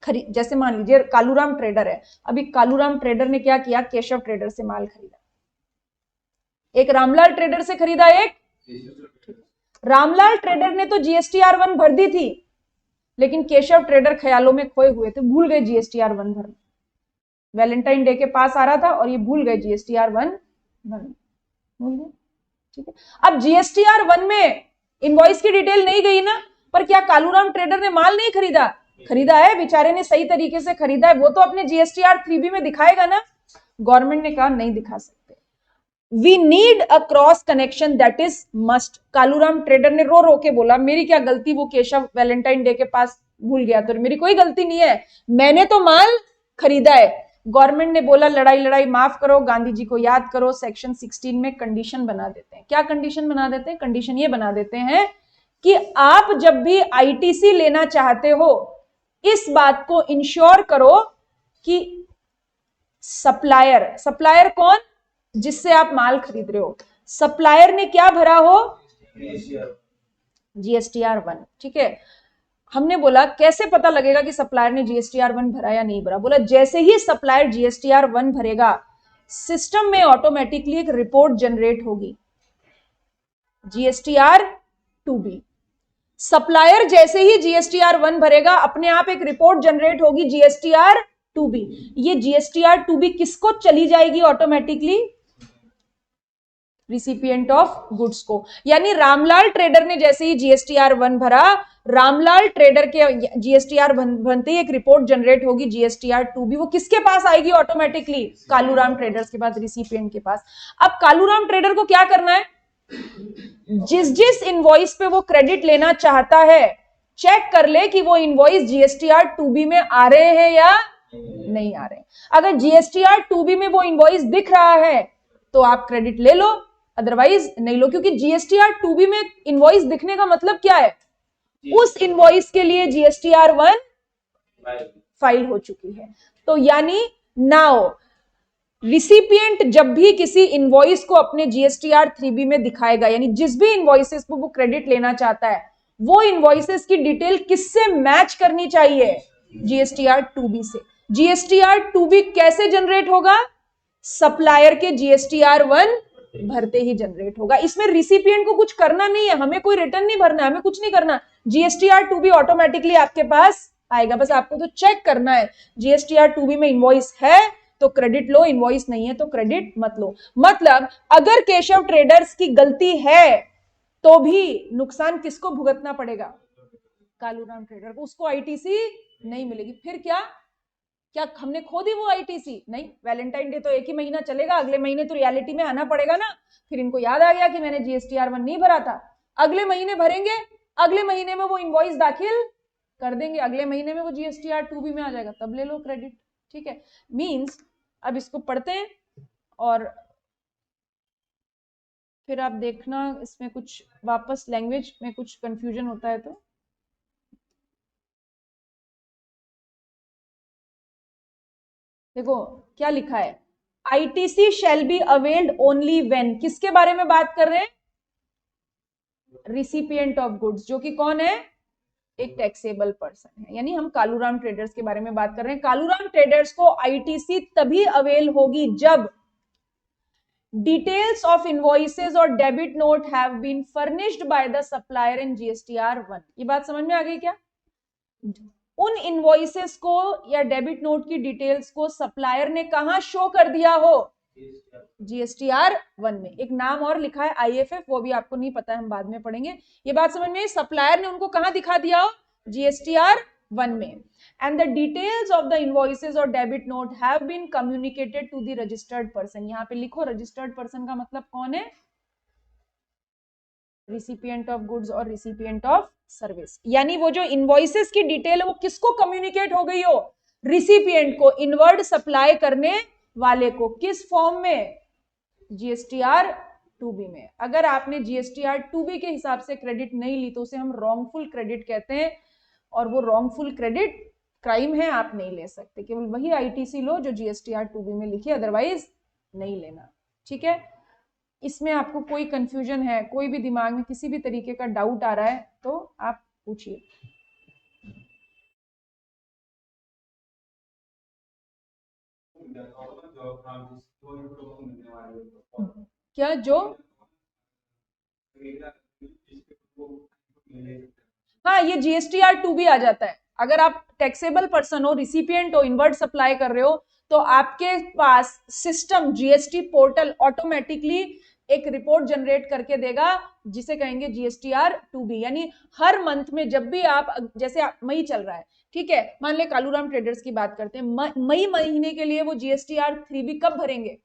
जैसे मान लीजिए कालूराम ट्रेडर है, अभी कालूराम ट्रेडर ने क्या किया, केशव ट्रेडर से माल खरीदा, एक रामलाल ट्रेडर से खरीदा, एक रामलाल ट्रेडर ने तो जीएसटीआर 1 भर दी थी, लेकिन केशव ट्रेडर ख्यालों में खोए हुए थे, भूल गए जीएसटीआर 1 भरना। वैलेंटाइन डे के पास आ रहा था और ये भूल गए जीएसटीआर 1 भरना, भूल गए। ठीक है, अब जीएसटीआर 1 में इनवॉइस की डिटेल नहीं गई ना, पर क्या कालूराम ट्रेडर ने माल नहीं खरीदा? खरीदा है, बेचारे ने सही तरीके से खरीदा है, वो तो अपने जीएसटीआर 3B में दिखाएगा ना। गवर्नमेंट ने कहा नहीं दिखा सकते, we need a cross connection that is must. Kaluram trader ने रो रो के बोला मेरी क्या गलती, वो केशव वैलेंटाइन डे के पास भूल गया तो मेरी कोई गलती नहीं है, मैंने तो माल खरीदा है। गवर्नमेंट ने बोला लड़ाई लड़ाई माफ करो, गांधी जी को याद करो, सेक्शन 16 में कंडीशन बना देते हैं। क्या कंडीशन बना देते हैं? कंडीशन ये बना देते हैं कि आप जब भी आईटीसी लेना चाहते हो इस बात को इंश्योर करो कि सप्लायर, सप्लायर कौन? जिससे आप माल खरीद रहे हो, सप्लायर ने क्या भरा हो? जीएसटीआर 1। ठीक है, हमने बोला कैसे पता लगेगा कि सप्लायर ने जीएसटीआर 1 भरा या नहीं भरा? बोला जैसे ही सप्लायर जीएसटीआर 1 भरेगा सिस्टम में ऑटोमेटिकली एक रिपोर्ट जनरेट होगी, जीएसटीआर 2B। सप्लायर जैसे ही जीएसटीआर 1 भरेगा अपने आप एक रिपोर्ट जनरेट होगी, जीएसटीआर 2B। ये जीएसटीआर 2B किसको चली जाएगी ऑटोमेटिकली? रिसिपिएंट ऑफ गुड्स को। यानी रामलाल ट्रेडर ने जैसे ही जीएसटीआर 1 भरा, रामलाल ट्रेडर के जीएसटीआर बनते ही एक रिपोर्ट जनरेट होगी, जीएसटीआर 2B। वो किसके पास आएगी ऑटोमेटिकली? कालूराम ट्रेडर्स के पास, रिसिपिएंट के पास। अब कालूराम ट्रेडर को क्या करना है? जिस जिस इनवॉइस पे वो क्रेडिट लेना चाहता है चेक कर ले कि वो इनवॉइस जीएसटीआर 2B में आ रहे हैं या नहीं आ रहे। अगर जीएसटीआर 2B में वो इनवॉइस दिख रहा है तो आप क्रेडिट ले लो, अदरवाइज नहीं लो, क्योंकि जीएसटीआर 2B में इनवॉइस दिखने का मतलब क्या है? उस इनवॉइस के लिए जीएसटीआर 1 फाइल हो चुकी है। तो यानी नाउ रिसिपिएंट जब भी किसी इनवॉइस को अपने जीएसटीआर 3B में दिखाएगा, यानी जिस भी इनवॉइसेस को वो क्रेडिट लेना चाहता है वो इनवॉइसेस की डिटेल किससे मैच करनी चाहिए? जीएसटीआर 2B से। जीएसटीआर 2B कैसे जनरेट होगा? सप्लायर के जीएसटीआर 1 भरते ही जनरेट होगा। इसमें रिसिपिएंट को कुछ करना नहीं है, हमें कोई रिटर्न नहीं भरना है, हमें कुछ नहीं करना। जीएसटीआर 2B ऑटोमेटिकली आपके पास आएगा, बस आपको तो चेक करना है जीएसटीआर 2B में इनवॉइस है तो क्रेडिट लो, इनवॉइस नहीं है तो क्रेडिट मत लो। मतलब अगर केशव ट्रेडर्स की गलती है तो भी नुकसान किसको भुगतना पड़ेगा? कालूराम ट्रेडर को। उसको आईटीसी नहीं मिलेगी। फिर क्या हमने खो दी वो आईटीसी? नहीं, वैलेंटाइन डे तो एक ही महीना चलेगा, अगले महीने तो रियलिटी में आना पड़ेगा ना। फिर इनको याद आ गया कि मैंने जीएसटीआर 1 नहीं भरा था, अगले महीने भरेंगे, अगले महीने में वो इनवॉइस दाखिल कर देंगे, अगले महीने में वो जीएसटीआर 2B में आ जाएगा, तब ले लो क्रेडिट। ठीक है, मींस अब इसको पढ़ते हैं और फिर आप देखना इसमें कुछ वापस लैंग्वेज में कुछ कंफ्यूजन होता है तो। देखो क्या लिखा है, ITC shall be availed only when, किसके बारे में बात कर रहे हैं? रिसिपिएंट ऑफ गुड्स, जो कि कौन है? एक टैक्सेबल पर्सन है। यानी हम कालूराम ट्रेडर्स के बारे में बात कर रहे हैं। कालूराम ट्रेडर्स को आईटीसी तभी अवेल होगी जब डिटेल्स ऑफ इनवॉइसेस और debit note have been furnished by the supplier in GSTR 1। ये बात समझ में आ गई क्या? उन इनवॉइसेस को या डेबिट नोट की डिटेल्स को सप्लायर ने कहां शो कर दिया हो? जीएसटीआर 1 में। एक नाम और लिखा है आईएफएफ, वो भी आपको नहीं पता है, हम बाद में पढ़ेंगे। ये बात समझ में? सप्लायर ने उनको कहां दिखा दिया हो? जीएसटीआर 1 में। And the details of the invoices और debit note have been communicated to the registered person. यहाँ पे लिखो रजिस्टर्ड पर्सन का मतलब कौन है? रिसिपिएंट ऑफ गुड्स और रिसिपिएंट ऑफ सर्विस। यानी वो जो इनवॉइसेस की डिटेल है वो किसको कम्युनिकेट हो गई हो, रिसिपिएंट को, इनवर्ड सप्लाई करने वाले को। किस फॉर्म में, जीएसटीआर 2B में। अगर आपने जीएसटीआर 2B के हिसाब से क्रेडिट नहीं ली तो उसे हम रॉन्गफुल क्रेडिट कहते हैं, और वो रॉन्गफुल क्रेडिट क्राइम है, आप नहीं ले सकते। केवल वही आईटीसी लो जो जीएसटीआर 2B में लिखी, अदरवाइज नहीं लेना। ठीक है, इसमें आपको कोई कंफ्यूजन है, कोई भी दिमाग में किसी भी तरीके का डाउट आ रहा है तो आप पूछिए। क्या जो, हाँ ये जीएसटीआर 2B आ जाता है। अगर आप टैक्सेबल पर्सन हो, रिसिपिएंट हो, इनवर्ड सप्लाई कर रहे हो, तो आपके पास सिस्टम जीएसटी पोर्टल ऑटोमेटिकली एक रिपोर्ट जनरेट करके देगा जिसे कहेंगे जीएसटीआर 2B। यानी हर मंथ में जब भी आप, जैसे मई चल रहा है, ठीक है, मान ले कालूराम ट्रेडर्स की बात करते हैं, मई महीने के लिए वो जीएसटीआर 3B कब भरेंगे,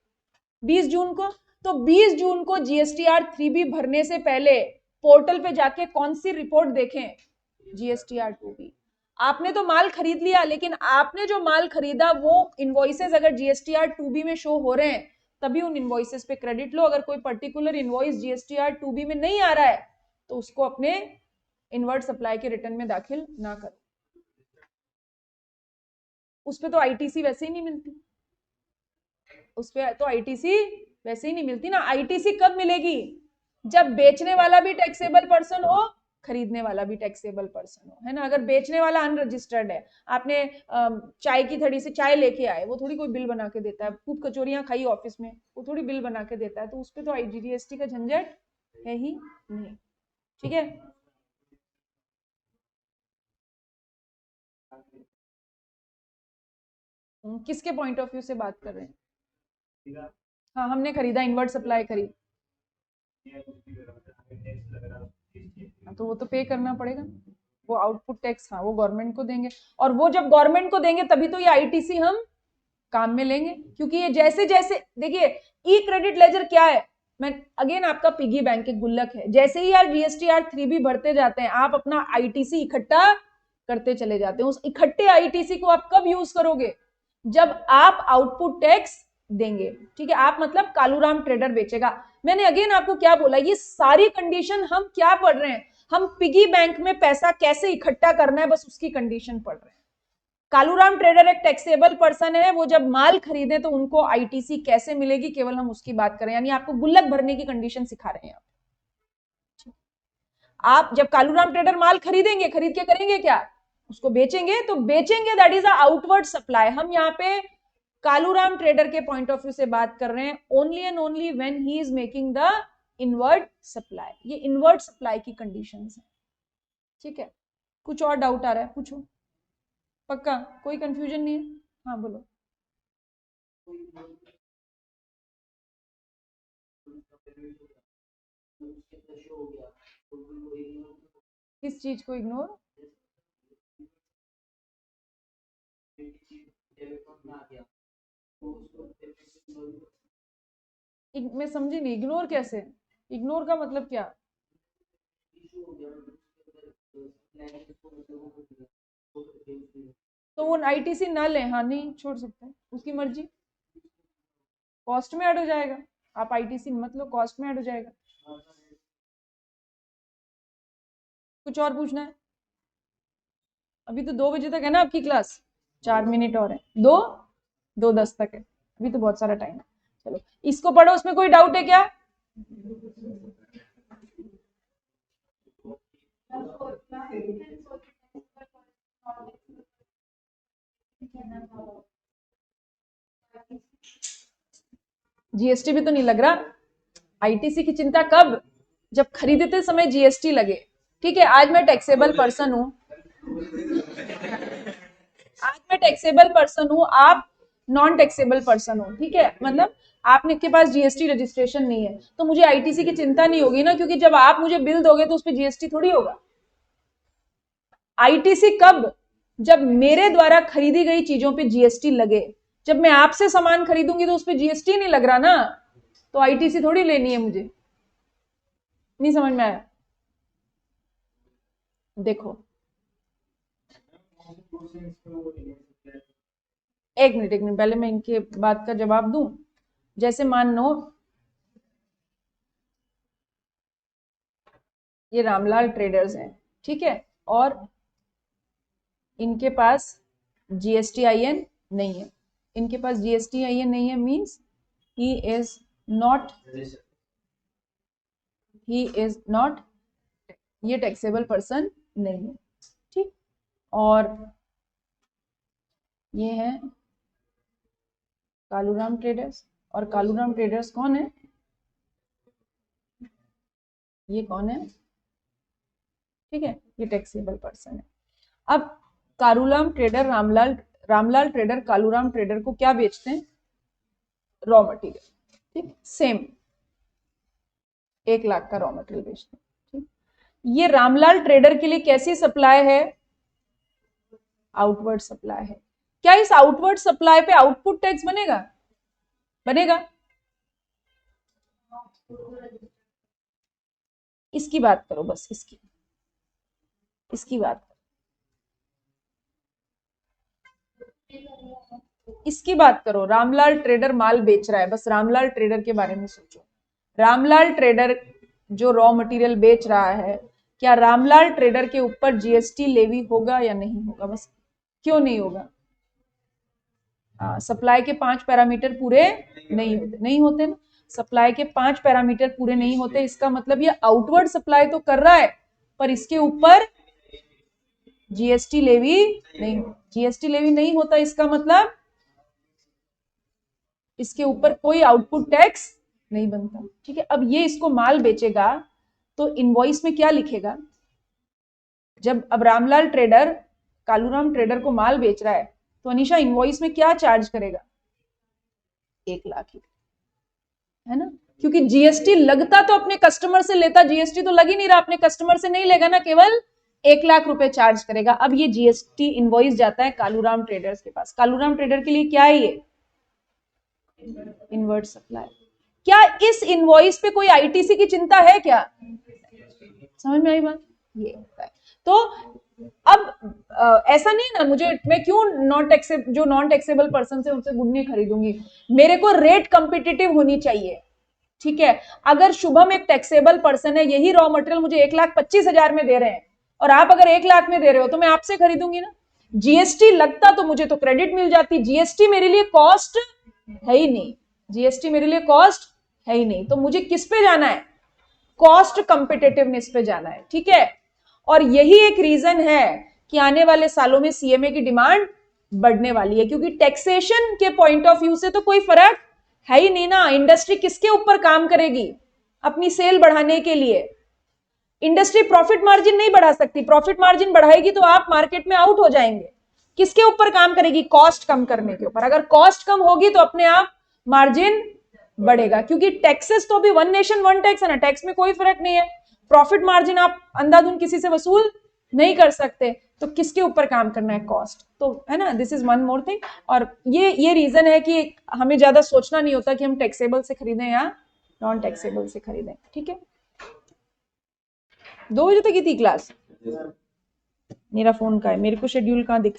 20 जून को। तो 20 जून को जीएसटीआर 3B भरने से पहले पोर्टल पे जाके कौन सी रिपोर्ट देखें, जीएसटीआर 2B। आपने तो माल खरीद लिया, लेकिन आपने जो माल खरीदा वो इनवॉइसेस अगर जीएसटीआर 2B में शो हो रहे हैं तभी उन इनवॉइसेस पे क्रेडिट लो। अगर कोई पर्टिकुलर इनवॉइस जीएसटीआर 2B में नहीं आ रहा है तो उसको अपने इनवर्ड सप्लाई के रिटर्न में दाखिल ना करो। उस पे तो आईटीसी वैसे ही नहीं मिलती, उस पे तो आईटीसी वैसे ही नहीं मिलती ना। आईटीसी कब मिलेगी, जब बेचने वाला भी टैक्सेबल पर्सन हो, खरीदने वाला भी टैक्सेबल पर्सन हो, है ना। अगर बेचने वाला अनरजिस्टर्ड है, आपने चाय की थड़ी से चाय लेके आए, वो थोड़ी कोई बिल बना के देता है, खूब कचौरियां खाई ऑफिस में, वो थोड़ी बिल बना के देता है, तो उस पर तो जीएसटी का झंझट है ही नहीं। ठीक है, किसके पॉइंट ऑफ व्यू से बात कर रहे हैं। हाँ हमने खरीदा, इनवर्ड सप्लाई खरीद, तो वो तो पे करना पड़ेगा, वो आउटपुट टैक्स, हाँ वो गवर्नमेंट को देंगे, और वो जब गवर्नमेंट को देंगे तभी तो ये आईटीसी हम काम में लेंगे। क्योंकि ये जैसे जैसे, देखिए ई क्रेडिट लेजर क्या है, मैं अगेन आपका पिगी बैंक एक गुल्लक है। जैसे ही यार जीएसटीआर 3B बढ़ते जाते हैं, आप अपना आईटीसी इकट्ठा करते चले जाते हैं। उस इकट्ठे आईटीसी को आप कब यूज करोगे, जब आप आउटपुट टैक्स देंगे। ठीक है, आप मतलब कालूराम ट्रेडर बेचेगा। मैंने अगेन आपको क्या बोला, ये सारी कंडीशन हम क्या पढ़ रहे हैं, हम पिगी बैंक में पैसा कैसे इकट्ठा करना है, बस उसकी कंडीशन पढ़ रहे हैं। कालूराम ट्रेडर एक टैक्सेबल पर्सन है, वो जब माल खरीदे तो उनको आईटीसी कैसे मिलेगी, केवल हम उसकी बात करें। यानी आपको गुल्लक भरने की कंडीशन सिखा रहे हैं। आप जब कालूराम ट्रेडर माल खरीदेंगे, खरीद के करेंगे क्या, उसको बेचेंगे, तो बेचेंगे that is a outward supply. हम यहाँ पे कालूराम ट्रेडर के पॉइंट ऑफ व्यू से बात कर रहे हैं, only and only when he is making the inward supply. ये इनवर्ड सप्लाई की कंडीशंस है। ठीक है, कुछ और डाउट आ रहा है, पूछो, पक्का कोई कंफ्यूजन नहीं है। हाँ बोलो। किस चीज को इग्नोर, मैं समझी नहीं, इग्नोर कैसे, इग्नोर का मतलब क्या। तो वो आईटीसी ना ले, हाँ नहीं छोड़ सकते, उसकी मर्जी, कॉस्ट में ऐड हो जाएगा। आप आईटीसी मतलब कॉस्ट में ऐड हो जाएगा। कुछ और पूछना है, अभी तो 2 बजे तक है ना आपकी क्लास, 4 मिनट और है, 2:10 तक है, अभी तो बहुत सारा टाइम है। चलो इसको पढ़ो, उसमें कोई डाउट है क्या। जीएसटी भी तो नहीं लग रहा, आईटीसी की चिंता कब, जब खरीदते समय जीएसटी लगे। ठीक है, आज मैं टैक्सेबल पर्सन हूं, आप नॉन टैक्सेबल पर्सन हो। ठीक है, मतलब आपने के पास जीएसटी रजिस्ट्रेशन नहीं है, तो मुझे आईटीसी की चिंता नहीं होगी ना, क्योंकि जब आप मुझे बिल दोगे तो उस पर जीएसटी थोड़ी होगा। आईटीसी कब, जब मेरे द्वारा खरीदी गई चीजों पे जीएसटी लगे। जब मैं आपसे सामान खरीदूंगी तो उस पर जीएसटी नहीं लग रहा ना, तो आईटीसी थोड़ी लेनी है मुझे। नहीं समझ में आया। देखो एक मिनट पहले मैं इनके बात का जवाब दूं। जैसे मान लो ये रामलाल ट्रेडर्स हैं, ठीक है, और इनके पास GSTIN नहीं है। इनके पास GSTIN नहीं है मीन्स ही इज नॉट ये टैक्सेबल पर्सन नहीं है, ठीक। और ये है कालूराम ट्रेडर्स, और कालूराम ट्रेडर्स कौन है? ये कौन है? ठीक है, ये टैक्सेबल पर्सन है। अब Kaluram trader Ramlal trader Kaluram trader को क्या बेचते हैं? रॉ मटेरियल, ठीक, सेम 1 लाख का रॉ मटेरियल बेचते हैं, ठीक। ये रामलाल ट्रेडर के लिए कैसी सप्लाई है? आउटवर्ड सप्लाई है। क्या इस आउटवर्ड सप्लाई पे आउटपुट टैक्स बनेगा? बनेगा। इसकी बात करो, बस इसकी बात करो, इसकी बात करो। रामलाल ट्रेडर माल बेच रहा है, बस रामलाल ट्रेडर के बारे में सोचो। रामलाल ट्रेडर जो रॉ मटेरियल बेच रहा है, क्या रामलाल ट्रेडर के ऊपर GST लेवी होगा या नहीं होगा? बस क्यों नहीं होगा? सप्लाई के 5 पैरामीटर पूरे नहीं होते ना। सप्लाई के 5 पैरामीटर पूरे नहीं होते, इसका मतलब ये आउटवर्ड सप्लाई तो कर रहा है पर इसके ऊपर GST लेवी नहीं, GST लेवी नहीं होता, इसका मतलब इसके ऊपर कोई आउटपुट टैक्स नहीं बनता, ठीक है। अब ये इसको माल बेचेगा तो इनवॉइस में क्या लिखेगा? जब अब रामलाल ट्रेडर कालूराम ट्रेडर को माल बेच रहा है तो अनीशा इनवॉइस में क्या चार्ज करेगा? 1 लाख ही, है ना, क्योंकि GST लगता तो अपने कस्टमर से लेता, GST तो लग ही नहीं रहा, अपने कस्टमर से नहीं लेगा ना, केवल 1 लाख रुपए चार्ज करेगा। अब ये GST इनवॉइस जाता है कालूराम ट्रेडर्स के पास। कालूराम ट्रेडर के लिए क्या है? ये इनवर्ट सप्लाई। क्या इस इनवॉइस पे कोई ITC की चिंता है क्या? समझ में आई बात? ये होता है। तो अब ऐसा नहीं ना, मैं क्यों नॉन टैक्सेबल पर्सन से उनसे गुड्डी खरीदूंगी? मेरे को रेट कंपिटिटिव होनी चाहिए, ठीक है। अगर शुभम एक टैक्सेबल पर्सन है, यही रॉ मटेरियल मुझे 1,25,000 में दे रहे हैं और आप अगर 1 लाख में दे रहे हो तो मैं आपसे खरीदूंगी ना। GST लगता तो मुझे तो क्रेडिट मिल जाती, GST मेरे लिए कॉस्ट है ही नहीं, GST मेरे लिए कॉस्ट है ही नहीं, तो मुझे किस पे जाना है? कॉस्ट कंपिटिटिवनेस पे जाना है, ठीक है। और यही एक रीजन है कि आने वाले सालों में CMA की डिमांड बढ़ने वाली है, क्योंकि टैक्सेशन के पॉइंट ऑफ व्यू से तो कोई फर्क है ही नहीं ना। इंडस्ट्री किसके ऊपर काम करेगी अपनी सेल बढ़ाने के लिए? इंडस्ट्री प्रॉफिट मार्जिन नहीं बढ़ा सकती, प्रॉफिट मार्जिन बढ़ाएगी तो आप मार्केट में आउट हो जाएंगे। किसके ऊपर काम करेगी? कॉस्ट कम करने के ऊपर। अगर कॉस्ट कम होगी तो अपने आप मार्जिन बढ़ेगा, क्योंकि टैक्सेस तो अभी 1 नेशन 1 टैक्स है ना, टैक्स में कोई फर्क नहीं है। प्रॉफिट मार्जिन आप अंधाधुंध किसी से वसूल नहीं कर सकते, तो किसके ऊपर काम करना है? कॉस्ट, तो है ना। This is one more thing. और ये रीजन है कि हमें ज्यादा सोचना नहीं होता कि हम टैक्सेबल से खरीदें या नॉन टैक्सेबल से खरीदें, ठीक है। 2 बजे तक ही थी क्लास? मेरा फोन का है, मेरे को शेड्यूल कहाँ दिख?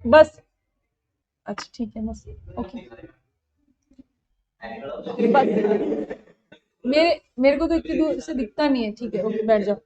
बस अच्छा ठीक है, बस ओके। बस मेरे को तो इतनी दूर से दिखता नहीं है, ठीक है, ओके बैठ जाओ।